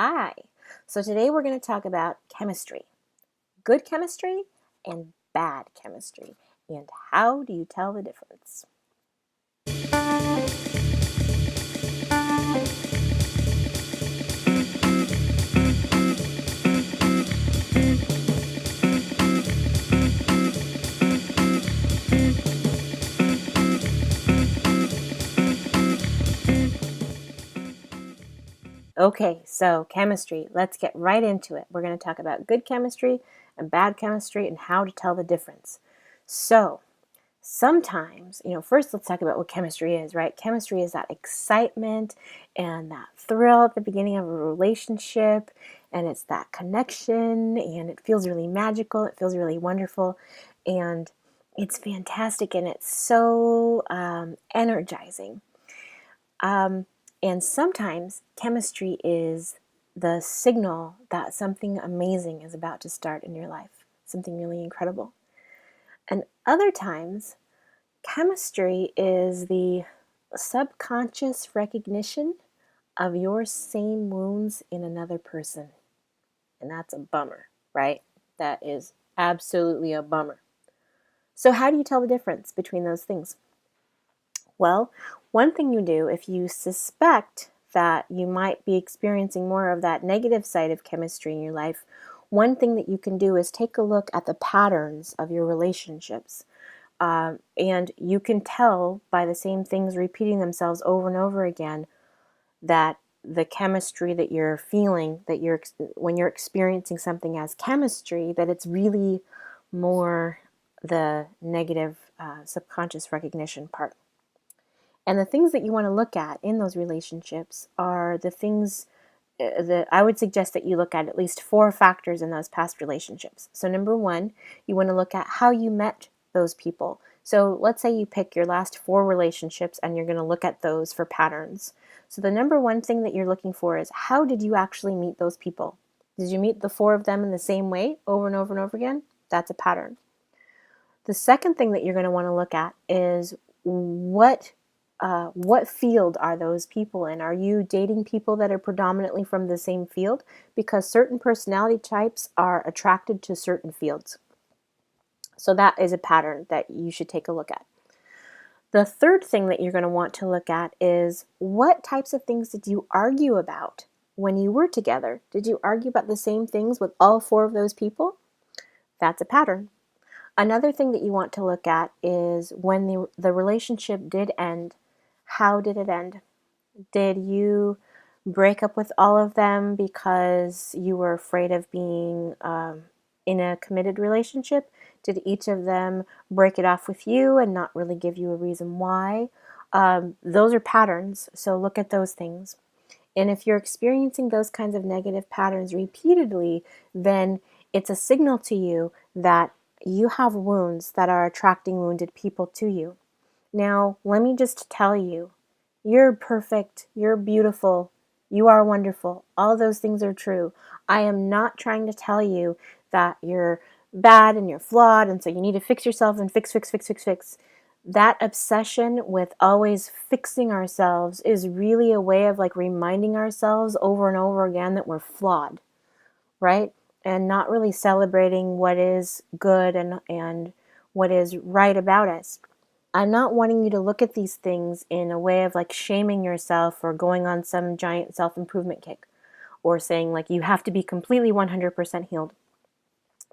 Hi. So today we're going to talk about chemistry. Good chemistry and bad chemistry. And how do you tell the difference? Okay, so chemistry. Let's get right into it. We're going to talk about good chemistry and bad chemistry and how to tell the difference. So, sometimes, first let's talk about what chemistry is, right? Chemistry is that excitement and that thrill at the beginning of a relationship, and it's that connection, and it feels really magical, it feels really wonderful, and it's fantastic, and it's so energizing. And sometimes chemistry is the signal that something amazing is about to start in your life, something really incredible. And other times, chemistry is the subconscious recognition of your same wounds in another person. And that's a bummer, right? That is absolutely a bummer. So, how do you tell the difference between those things? Well, one thing you do if you suspect that you might be experiencing more of that negative side of chemistry in your life, one thing that you can do is take a look at the patterns of your relationships. And you can tell by the same things repeating themselves over and over again that the chemistry that you're feeling, that when you're experiencing something as chemistry, that it's really more the negative subconscious recognition part. And the things that you want to look at in those relationships are the things that I would suggest that you look at least 4 factors in those past relationships. So number 1, you want to look at how you met those people. So let's say you pick your last 4 relationships and you're going to look at those for patterns. So the number 1 thing that you're looking for is, how did you actually meet those people? Did you meet the 4 of them in the same way over and over and over again? That's a pattern. The second thing that you're going to want to look at is what field are those people in? Are you dating people that are predominantly from the same field? Because certain personality types are attracted to certain fields. So that is a pattern that you should take a look at. The third thing that you're going to want to look at is, what types of things did you argue about when you were together? Did you argue about the same things with all 4 of those people? That's a pattern. Another thing that you want to look at is, when the relationship did end, how did it end? Did you break up with all of them because you were afraid of being in a committed relationship? Did each of them break it off with you and not really give you a reason why? Those are patterns, so look at those things. And if you're experiencing those kinds of negative patterns repeatedly, then it's a signal to you that you have wounds that are attracting wounded people to you. Now, let me just tell you, you're perfect, you're beautiful, you are wonderful. All those things are true. I am not trying to tell you that you're bad and you're flawed and so you need to fix yourself and fix. That obsession with always fixing ourselves is really a way of reminding ourselves over and over again that we're flawed, right? And not really celebrating what is good and what is right about us. I'm not wanting you to look at these things in a way of shaming yourself or going on some giant self-improvement kick or saying you have to be completely 100% healed.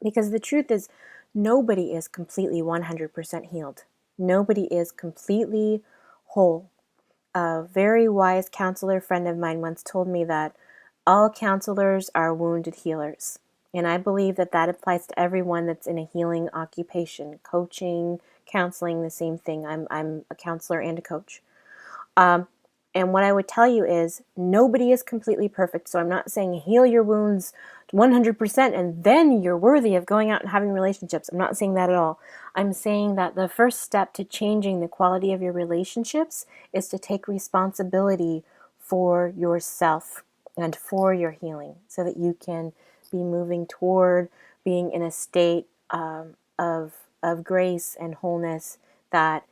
Because the truth is, nobody is completely 100% healed. Nobody is completely whole. A very wise counselor friend of mine once told me that all counselors are wounded healers. And I believe that that applies to everyone that's in a healing occupation. Coaching, counseling, the same thing. I'm a counselor and a coach. And what I would tell you is, nobody is completely perfect. So I'm not saying heal your wounds 100% and then you're worthy of going out and having relationships. I'm not saying that at all. I'm saying that the first step to changing the quality of your relationships is to take responsibility for yourself and for your healing, so that you can be moving toward being in a state of grace and wholeness that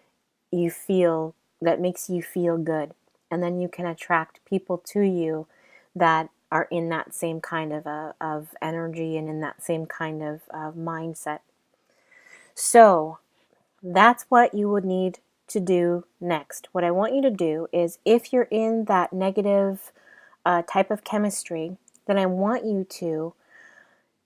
you feel, that makes you feel good. And then you can attract people to you that are in that same kind of energy and in that same kind of mindset. So that's what you would need to do next. What I want you to do is, if you're in that negative type of chemistry, then I want you to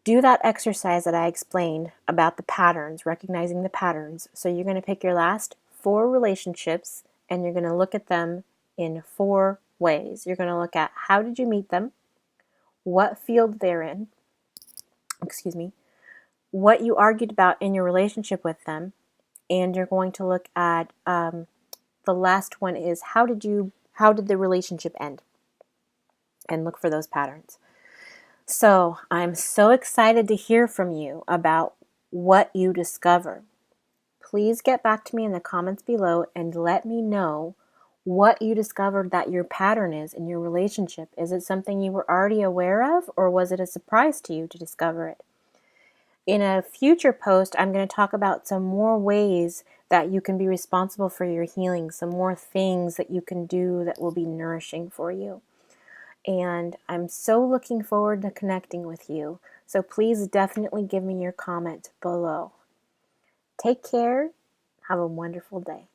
do that exercise that I explained about the patterns, recognizing the patterns. So you're going to pick your last 4 relationships and you're going to look at them in 4 ways. You're going to look at how did you meet them, what field they're in, what you argued about in your relationship with them, and you're going to look at the last one is how did the relationship end, and look for those patterns. So I'm so excited to hear from you about what you discover. Please get back to me in the comments below and let me know what you discovered that your pattern is in your relationship. Is it something you were already aware of, or was it a surprise to you to discover it? In a future post, I'm going to talk about some more ways that you can be responsible for your healing, some more things that you can do that will be nourishing for you. And I'm so looking forward to connecting with you. So please definitely give me your comment below. Take care. Have a wonderful day.